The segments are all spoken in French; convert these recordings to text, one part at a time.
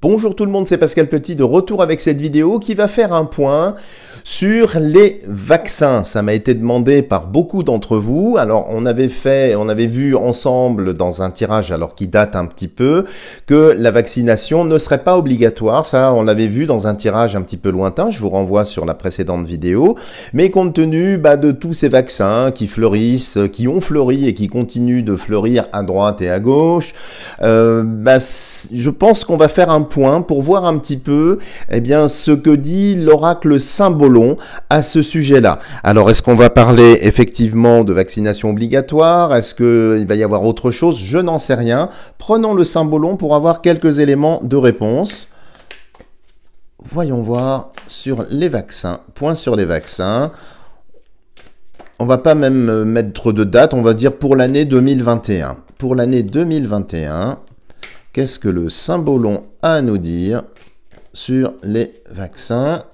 Bonjour tout le monde, c'est Pascal Petit de retour avec cette vidéo qui va faire un point sur les vaccins. Ça m'a été demandé par beaucoup d'entre vous. Alors on avait vu ensemble dans un tirage alors qui date un petit peu que la vaccination ne serait pas obligatoire. Ça on l'avait vu dans un tirage un petit peu lointain. Je vous renvoie sur la précédente vidéo. Mais compte tenu de tous ces vaccins qui fleurissent, qui ont fleuri et qui continuent de fleurir à droite et à gauche, je pense qu'on va faire un point pour voir un petit peu ce que dit l'oracle Saint-Bolon à ce sujet-là. Alors, est-ce qu'on va parler effectivement de vaccination obligatoire? Est-ce qu'il va y avoir autre chose? Je n'en sais rien. Prenons le Saint-Bolon pour avoir quelques éléments de réponse. Voyons voir sur les vaccins. Point sur les vaccins. On va pas même mettre de date, on va dire pour l'année 2021. Pour l'année 2021, qu'est-ce que le Saint-Bolon a à nous dire sur les vaccins?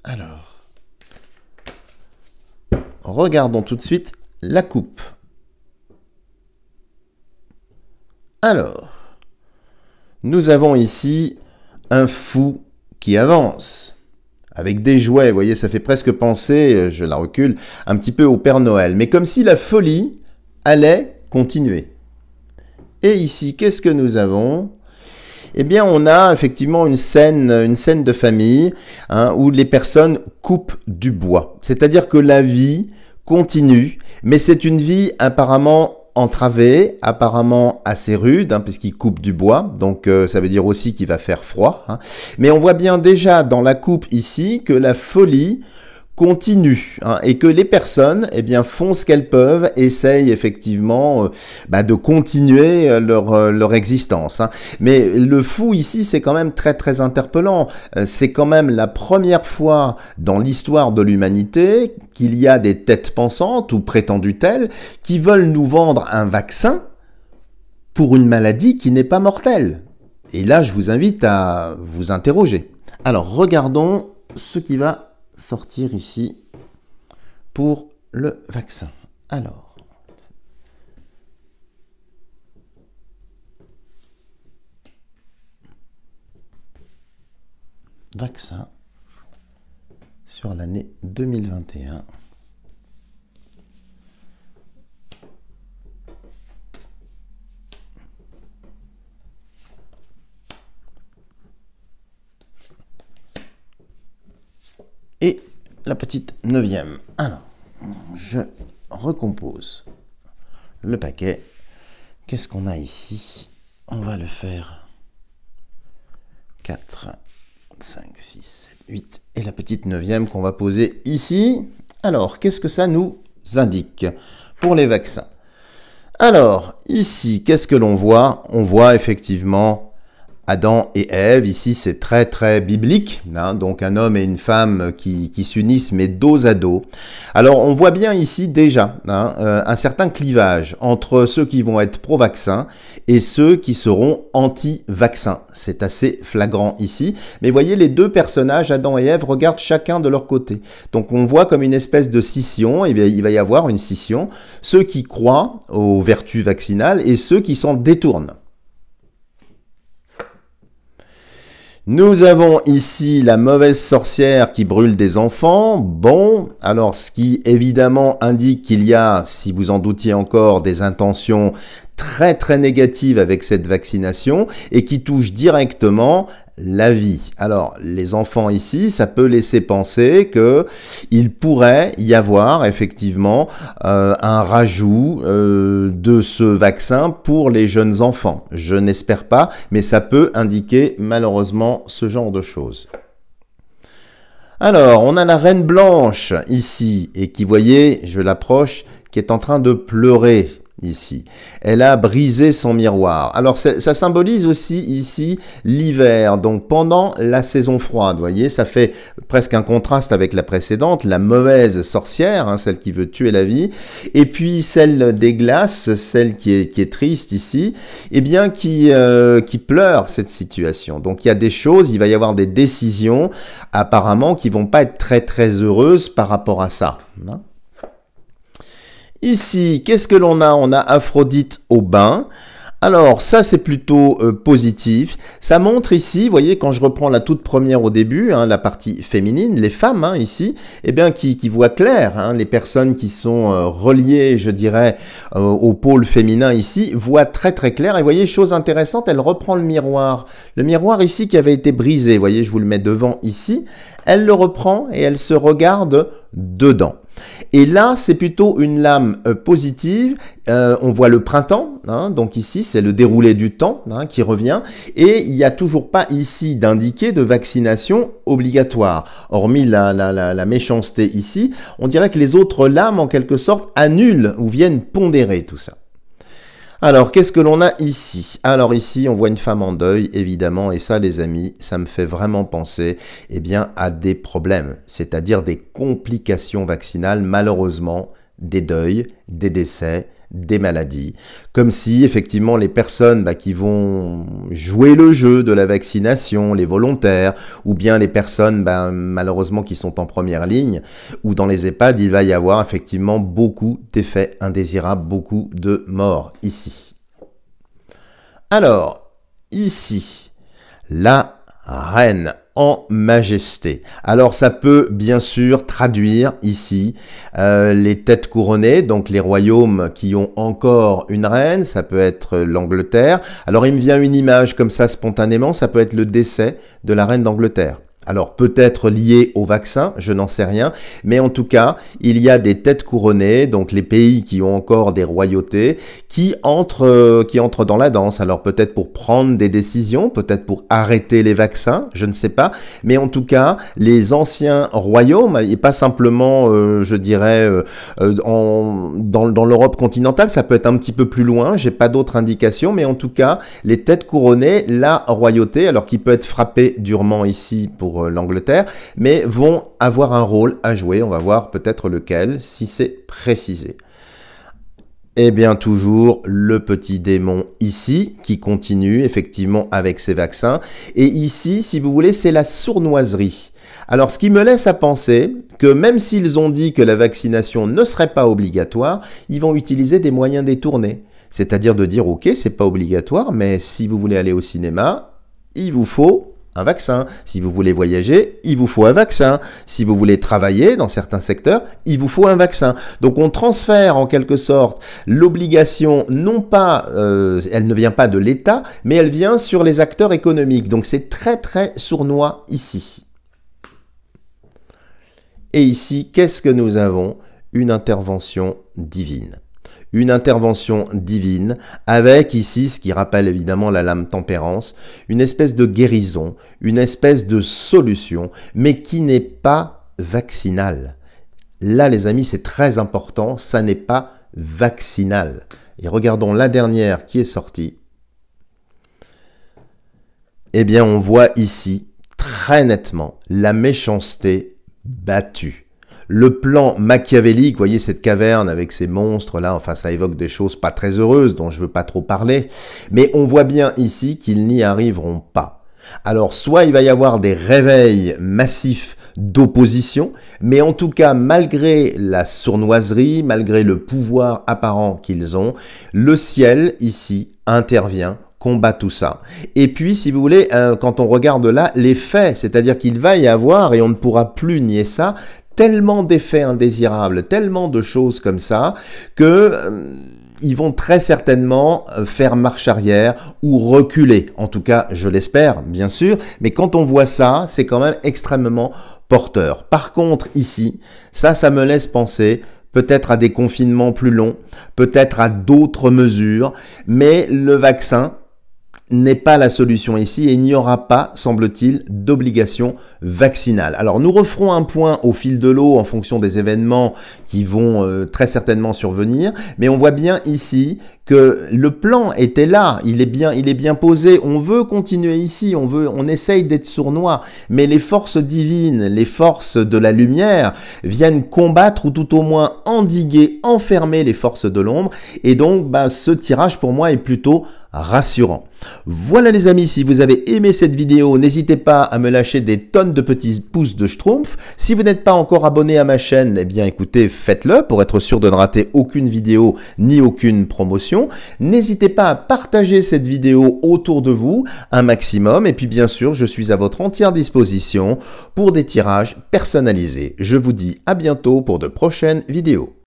Alors, regardons tout de suite la coupe. Alors, nous avons ici un fou qui avance avec des jouets. Vous voyez, ça fait presque penser, je la recule, un petit peu au Père Noël. Mais comme si la folie allait continuer. Et ici, qu'est-ce que nous avons? Eh bien, on a effectivement une scène de famille où les personnes coupent du bois. C'est-à-dire que la vie continue, mais c'est une vie apparemment entravée, apparemment assez rude, puisqu'ils coupent du bois. Donc, ça veut dire aussi qu'il va faire froid. Mais on voit bien déjà dans la coupe ici que la folie continue et que les personnes font ce qu'elles peuvent, essayent effectivement de continuer leur existence. Mais le fou ici, c'est quand même très très interpellant. C'est quand même la première fois dans l'histoire de l'humanité qu'il y a des têtes pensantes ou prétendues telles qui veulent nous vendre un vaccin pour une maladie qui n'est pas mortelle. Et là, je vous invite à vous interroger. Alors, regardons ce qui va sortir ici pour le vaccin. Alors, vaccin sur l'année 2021. Et la petite 9e. Alors, je recompose le paquet. Qu'est-ce qu'on a ici? On va le faire 4, 5, 6, 7, 8. Et la petite 9e qu'on va poser ici. Alors, qu'est-ce que ça nous indique pour les vaccins? Alors, ici, qu'est-ce que l'on voit? On voit effectivement Adam et Ève, ici c'est très très biblique, donc un homme et une femme qui s'unissent mais dos à dos. Alors on voit bien ici déjà un certain clivage entre ceux qui vont être pro-vaccin et ceux qui seront anti-vaccin. C'est assez flagrant ici, mais voyez les deux personnages, Adam et Ève, regardent chacun de leur côté. Donc on voit comme une espèce de scission, il va y avoir une scission, ceux qui croient aux vertus vaccinales et ceux qui s'en détournent. Nous avons ici la mauvaise sorcière qui brûle des enfants. Bon, alors ce qui évidemment indique qu'il y a, si vous en doutiez encore, des intentions très très négatives avec cette vaccination et qui touche directement la vie. Alors, les enfants ici, ça peut laisser penser que il pourrait y avoir effectivement un rajout de ce vaccin pour les jeunes enfants. Je n'espère pas, mais ça peut indiquer malheureusement ce genre de choses. Alors, on a la Reine Blanche ici, et qui, voyez, je l'approche, qui est en train de pleurer. Ici, elle a brisé son miroir. Alors ça symbolise aussi ici l'hiver, donc pendant la saison froide, vous voyez, ça fait presque un contraste avec la précédente, la mauvaise sorcière, celle qui veut tuer la vie, et puis celle des glaces, celle qui est triste ici, qui pleure cette situation. Donc il y a des choses, il va y avoir des décisions apparemment qui vont pas être très très heureuses par rapport à ça. Ici, qu'est-ce que l'on a? On a Aphrodite au bain. Alors ça c'est plutôt positif. Ça montre ici, vous voyez, quand je reprends la toute première au début, hein, la partie féminine, les femmes hein, ici, eh bien qui voient clair, hein, les personnes qui sont reliées, je dirais, au pôle féminin ici, voient très très clair. Et vous voyez, chose intéressante, elle reprend le miroir. Le miroir ici qui avait été brisé, vous voyez, je vous le mets devant ici, elle le reprend et elle se regarde dedans. Et là, c'est plutôt une lame positive. On voit le printemps, hein, donc ici, c'est le déroulé du temps hein, qui revient. Et il n'y a toujours pas ici d'indiqué de vaccination obligatoire. Hormis la méchanceté ici, on dirait que les autres lames, en quelque sorte, annulent ou viennent pondérer tout ça. Alors, qu'est-ce que l'on a ici? Alors ici, on voit une femme en deuil, évidemment, et ça, les amis, ça me fait vraiment penser eh bien, à des problèmes, c'est-à-dire des complications vaccinales, malheureusement, des deuils, des décès, des maladies. Comme si, effectivement, les personnes qui vont jouer le jeu de la vaccination, les volontaires, ou bien les personnes, malheureusement, qui sont en première ligne, ou dans les EHPAD, il va y avoir effectivement beaucoup d'effets indésirables, beaucoup de morts ici. Alors, ici, la reine en majesté. Alors ça peut bien sûr traduire ici les têtes couronnées, donc les royaumes qui ont encore une reine, ça peut être l'Angleterre. Alors il me vient une image comme ça spontanément, ça peut être le décès de la reine d'Angleterre. Alors peut-être lié au vaccin, je n'en sais rien, mais en tout cas, il y a des têtes couronnées, donc les pays qui ont encore des royautés, qui entrent dans la danse. Alors peut-être pour prendre des décisions, peut-être pour arrêter les vaccins, je ne sais pas, mais en tout cas, les anciens royaumes, et pas simplement, je dirais, dans l'Europe continentale, ça peut être un petit peu plus loin, j'ai pas d'autres indications, mais en tout cas, les têtes couronnées, la royauté, alors qui peut être frappée durement ici pour l'Angleterre, mais vont avoir un rôle à jouer. On va voir peut-être lequel, si c'est précisé. Et bien toujours le petit démon ici, qui continue effectivement avec ses vaccins. Et ici, si vous voulez, c'est la sournoiserie. Alors, ce qui me laisse à penser que même s'ils ont dit que la vaccination ne serait pas obligatoire, ils vont utiliser des moyens détournés. C'est-à-dire de dire, ok, c'est pas obligatoire, mais si vous voulez aller au cinéma, il vous faut un vaccin. Si vous voulez voyager, il vous faut un vaccin. Si vous voulez travailler dans certains secteurs, il vous faut un vaccin. Donc on transfère en quelque sorte l'obligation, non pas, elle ne vient pas de l'État, mais elle vient sur les acteurs économiques. Donc c'est très très sournois ici. Et ici, qu'est-ce que nous avons? Une intervention divine. Une intervention divine, avec ici, ce qui rappelle évidemment la lame tempérance, une espèce de guérison, une espèce de solution, mais qui n'est pas vaccinale. Là, les amis, c'est très important, ça n'est pas vaccinal. Et regardons la dernière qui est sortie. Eh bien, on voit ici, très nettement, la méchanceté battue. Le plan machiavélique, vous voyez cette caverne avec ces monstres-là, enfin ça évoque des choses pas très heureuses dont je veux pas trop parler, mais on voit bien ici qu'ils n'y arriveront pas. Alors soit il va y avoir des réveils massifs d'opposition, mais en tout cas malgré la sournoiserie, malgré le pouvoir apparent qu'ils ont, le ciel ici intervient, combat tout ça. Et puis, si vous voulez, quand on regarde là, les faits, c'est-à-dire qu'il va y avoir, et on ne pourra plus nier ça, tellement d'effets indésirables, tellement de choses comme ça, que ils vont très certainement faire marche arrière ou reculer. En tout cas, je l'espère, bien sûr, mais quand on voit ça, c'est quand même extrêmement porteur. Par contre, ici, ça me laisse penser peut-être à des confinements plus longs, peut-être à d'autres mesures, mais le vaccin n'est pas la solution ici et il n'y aura pas, semble-t-il, d'obligation vaccinale. Alors nous referons un point au fil de l'eau en fonction des événements qui vont très certainement survenir, mais on voit bien ici que le plan était là, il est bien posé, on veut continuer ici, on essaye d'être sournois, mais les forces divines, les forces de la lumière viennent combattre ou tout au moins endiguer, enfermer les forces de l'ombre, et donc ce tirage pour moi est plutôt rassurant. Voilà les amis, si vous avez aimé cette vidéo, n'hésitez pas à me lâcher des tonnes de petits pouces de schtroumpf. Si vous n'êtes pas encore abonné à ma chaîne, eh bien écoutez, faites-le pour être sûr de ne rater aucune vidéo ni aucune promotion. description. N'hésitez pas à partager cette vidéo autour de vous un maximum. Et puis bien sûr, je suis à votre entière disposition pour des tirages personnalisés. Je vous dis à bientôt pour de prochaines vidéos.